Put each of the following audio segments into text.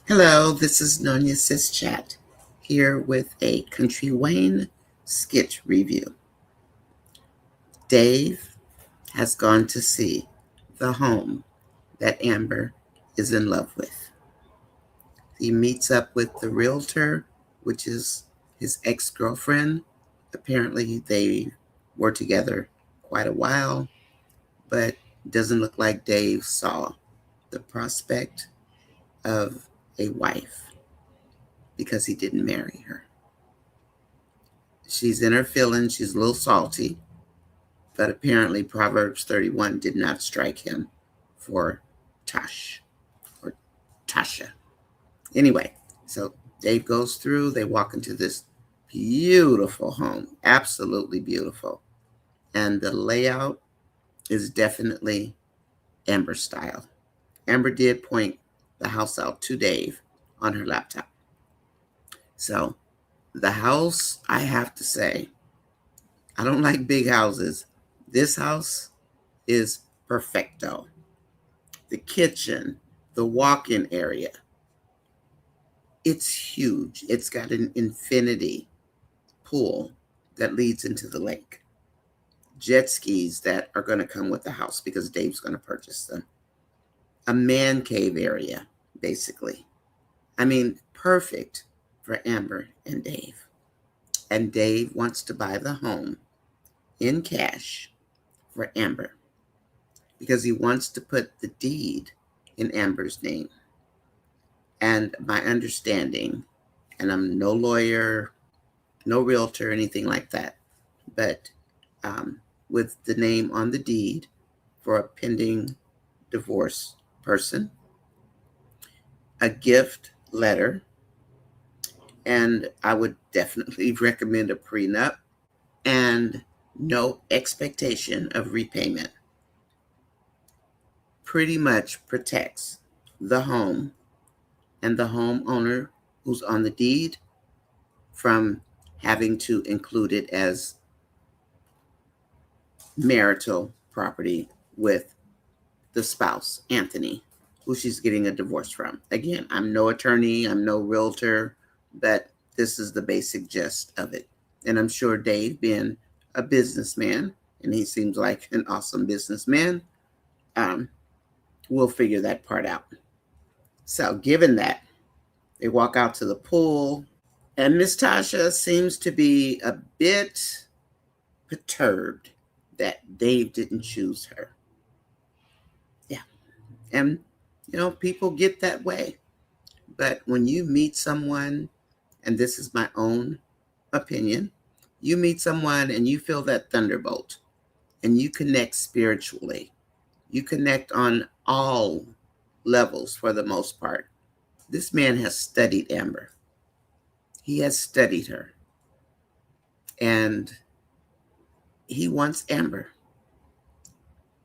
Hello, this is NonyasisChat here with a Country Wayne skit review. Dave has gone to see the home that Amber is in love with. He meets up with the realtor, which is his ex-girlfriend. Apparently, they were together quite a while, but it doesn't look like Dave saw the prospect of a wife because he didn't marry her. She's in her feelings. She's a little salty, but apparently Proverbs 31 did not strike him for Tosh or Tasha. Anyway, so Dave goes through. They walk into this beautiful home, absolutely beautiful. And the layout is definitely Amber style. Amber did point the house out to Dave on her laptop. So the house, I have to say, I don't like big houses. This house is perfecto. The kitchen, the walk-in area, it's huge. It's got an infinity pool that leads into the lake. Jet skis that are going to come with the house because Dave's going to purchase them. A man cave area, basically. I mean, perfect for Amber and Dave. And Dave wants to buy the home in cash for Amber because he wants to put the deed in Amber's name. And my understanding, and I'm no lawyer, no realtor, anything like that, but with the name on the deed for a pending divorce person, a gift letter, and I would definitely recommend a prenup, and no expectation of repayment. Pretty much protects the home and the homeowner who's on the deed from having to include it as marital property with the spouse, Anthony, who she's getting a divorce from. Again, I'm no attorney, I'm no realtor, but this is the basic gist of it. And I'm sure Dave, being a businessman, and he seems like an awesome businessman, will figure that part out. So, given that, they walk out to the pool, and Miss Tasha seems to be a bit perturbed that Dave didn't choose her. Yeah. And, people get that way. But when you meet someone, and this is my own opinion, you meet someone and you feel that thunderbolt and you connect spiritually, you connect on all levels for the most part. This man has studied Amber. He has studied her. And he wants Amber.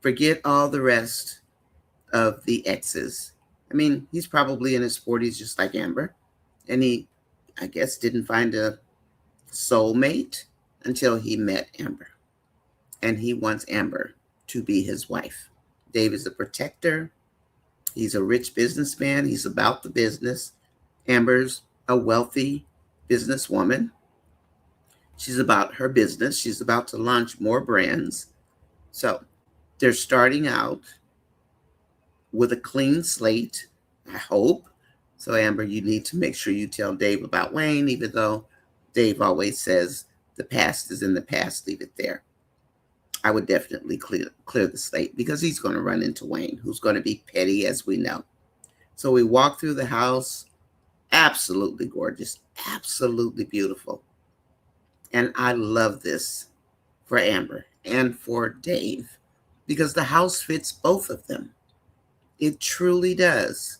Forget all the rest of the exes. I mean, he's probably in his 40s just like Amber. And he, I guess, didn't find a soulmate until he met Amber. And he wants Amber to be his wife. Dave is a protector. He's a rich businessman. He's about the business. Amber's a wealthy businesswoman. She's about her business. She's about to launch more brands. So they're starting out with a clean slate, I hope. So, Amber, you need to make sure you tell Dave about Wayne, even though Dave always says the past is in the past, leave it there. I would definitely clear the slate because he's going to run into Wayne, who's going to be petty, as we know. So we walk through the house, absolutely gorgeous, absolutely beautiful. And I love this for Amber and for Dave because the house fits both of them. It truly does.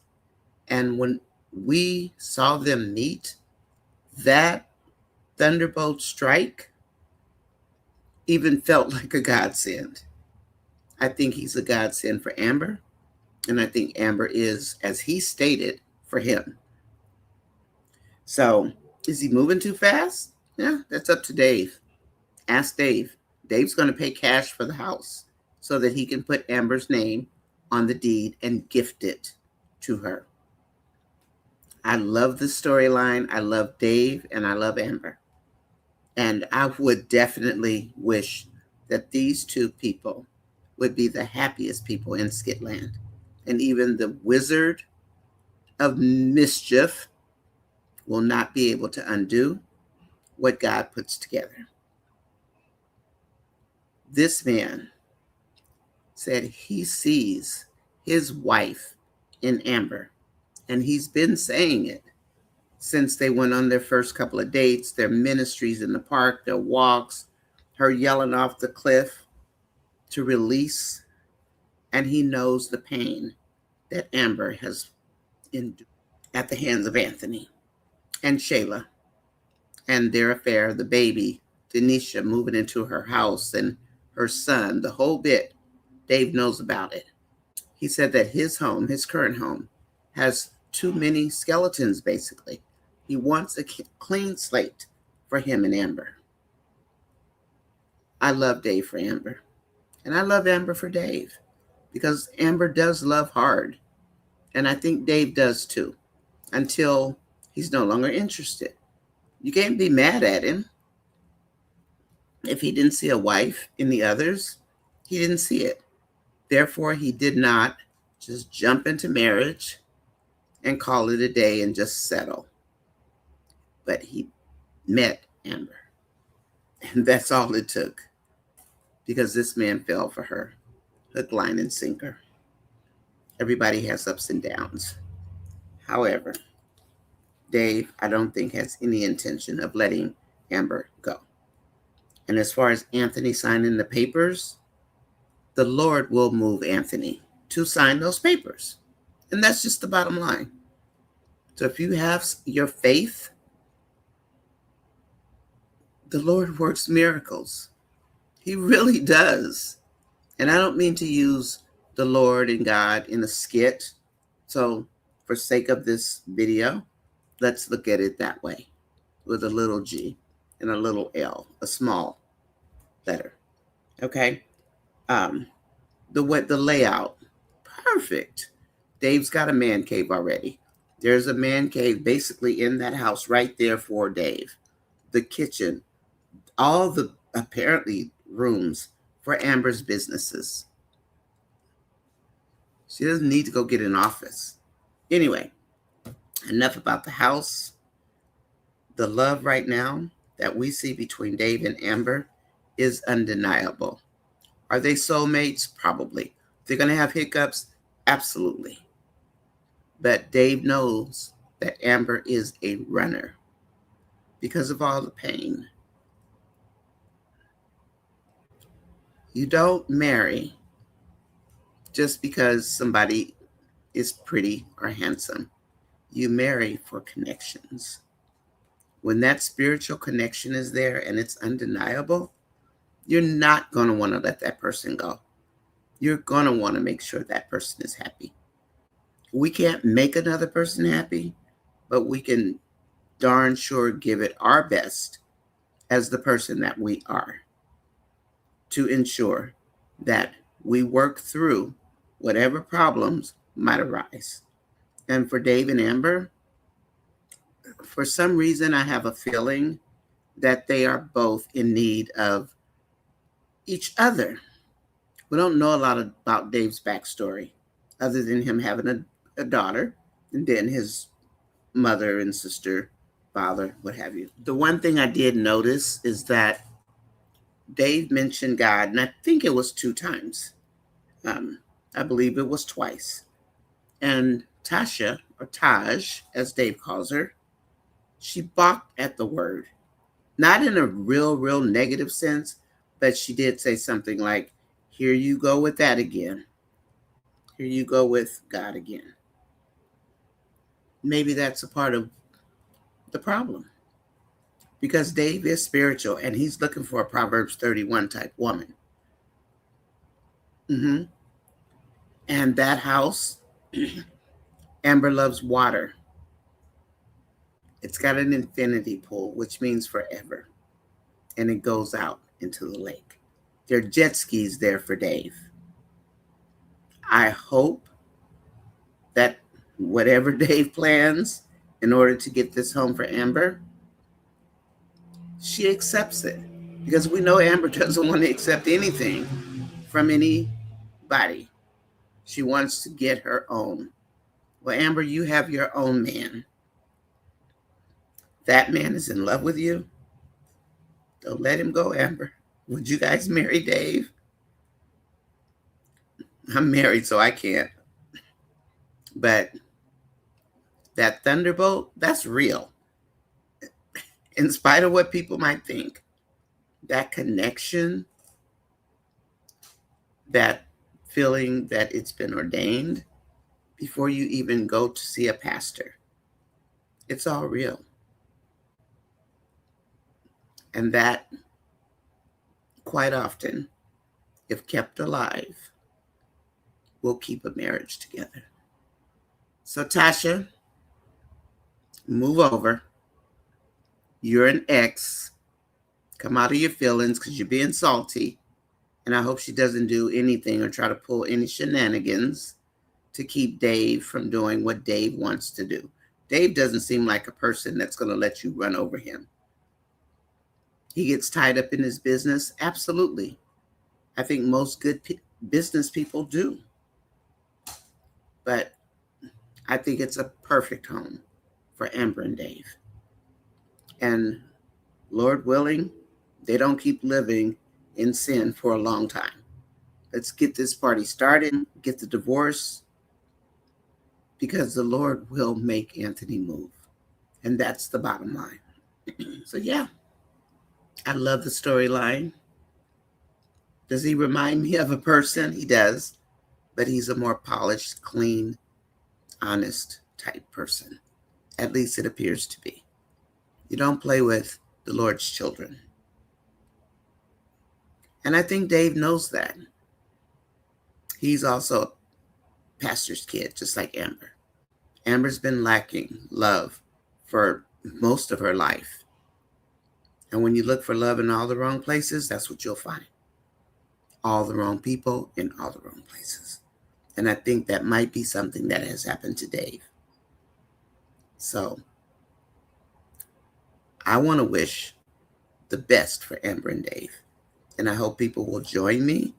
And when we saw them meet, that thunderbolt strike even felt like a godsend. I think he's a godsend for Amber. And I think Amber is, as he stated, for him. So, is he moving too fast? Yeah, that's up to Dave. Ask Dave. Dave's going to pay cash for the house so that he can put Amber's name on the deed and gift it to her. I love the storyline. I love Dave and I love Amber. And I would definitely wish that these two people would be the happiest people in Skitland. And even the wizard of mischief will not be able to undo what God puts together. This man said he sees his wife in Amber, and he's been saying it since they went on their first couple of dates, their ministries in the park, their walks, her yelling off the cliff to release. And he knows the pain that Amber has endured at the hands of Anthony and Shayla and their affair, the baby, Denisha moving into her house and her son, the whole bit. Dave knows about it. He said that his home, his current home, has too many skeletons, basically. He wants a clean slate for him and Amber. I love Dave for Amber. And I love Amber for Dave because Amber does love hard. And I think Dave does too, until he's no longer interested. You can't be mad at him. If he didn't see a wife in the others, he didn't see it. Therefore, he did not just jump into marriage and call it a day and just settle. But he met Amber. And that's all it took, because this man fell for her, hook, line, and sinker. Everybody has ups and downs. However, Dave, I don't think, has any intention of letting Amber go. And as far as Anthony signing the papers, the Lord will move Anthony to sign those papers. And that's just the bottom line. So if you have your faith, the Lord works miracles. He really does. And I don't mean to use the Lord and God in a skit. So for sake of this video, let's look at it that way, with a little g and a little l, a small letter. Okay? The layout, perfect. Dave's got a man cave already. There's a man cave basically in that house right there for Dave. The kitchen, all the apparently rooms for Amber's businesses. She doesn't need to go get an office. Anyway, enough about the house. The love right now that we see between Dave and Amber is undeniable. Are they soulmates? Probably. They're going to have hiccups? Absolutely. But Dave knows that Amber is a runner because of all the pain. You don't marry just because somebody is pretty or handsome. You marry for connections. When that spiritual connection is there and it's undeniable, you're not going to want to let that person go. You're going to want to make sure that person is happy. We can't make another person happy, but we can darn sure give it our best as the person that we are to ensure that we work through whatever problems might arise. And for Dave and Amber, for some reason, I have a feeling that they are both in need of each other. We don't know a lot about Dave's backstory other than him having a daughter and then his mother and sister, father, what have you. The one thing I did notice is that Dave mentioned God, and I think it was 2 times. I believe it was twice. And Tasha, or Taj, as Dave calls her, she balked at the word. Not in a real negative sense, but she did say something like, here you go with that again. Here you go with God again. Maybe that's a part of the problem. Because Dave is spiritual and he's looking for a Proverbs 31 type woman. And that house, Amber loves water. It's got an infinity pool, which means forever. And it goes out into the lake. There are jet skis there for Dave. I hope that whatever Dave plans in order to get this home for Amber, she accepts it. Because we know Amber doesn't want to accept anything from anybody. She wants to get her own. Well, Amber, you have your own man. That man is in love with you. Don't let him go, Amber. Would you guys marry Dave? I'm married, so I can't. But that thunderbolt, that's real. In spite of what people might think, that connection, that feeling that it's been ordained before you even go to see a pastor, it's all real. And that, quite often, if kept alive, will keep a marriage together. So, Tasha, move over. You're an ex. Come out of your feelings because you're being salty. And I hope she doesn't do anything or try to pull any shenanigans to keep Dave from doing what Dave wants to do. Dave doesn't seem like a person that's going to let you run over him. He gets tied up in his business. Absolutely. I think most good business people do. But I think it's a perfect home for Amber and Dave. And Lord willing, they don't keep living in sin for a long time. Let's get this party started, get the divorce, because the Lord will make Anthony move. And that's the bottom line. So yeah, I love the storyline. Does he remind me of a person? He does, but he's a more polished, clean, honest type person. At least it appears to be. You don't play with the Lord's children. And I think Dave knows that. He's also a pastor's kid, just like Amber. Amber's been lacking love for most of her life. And when you look for love in all the wrong places, that's what you'll find. All the wrong people in all the wrong places. And I think that might be something that has happened to Dave. So I want to wish the best for Amber and Dave. And I hope people will join me.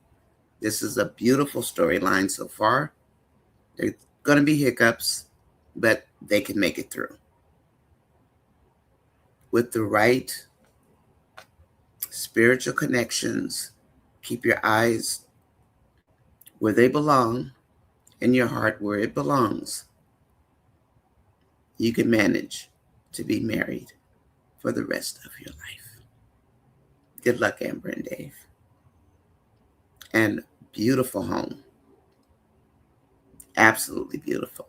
This is a beautiful storyline so far. There's going to be hiccups, but they can make it through. With the right spiritual connections, keep your eyes where they belong and your heart where it belongs. You can manage to be married for the rest of your life. Good luck, Amber and Dave. And beautiful home. Absolutely beautiful.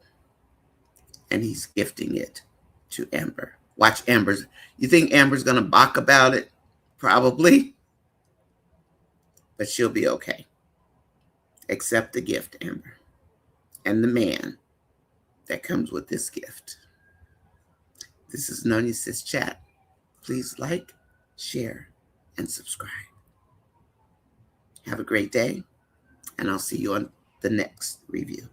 And he's gifting it to Amber. Watch Amber's. You think Amber's going to balk about it? Probably. But she'll be okay. Accept the gift, Amber. And the man that comes with this gift. This is NonyasisChat. Please like, share, and subscribe. Have a great day, and I'll see you on the next review.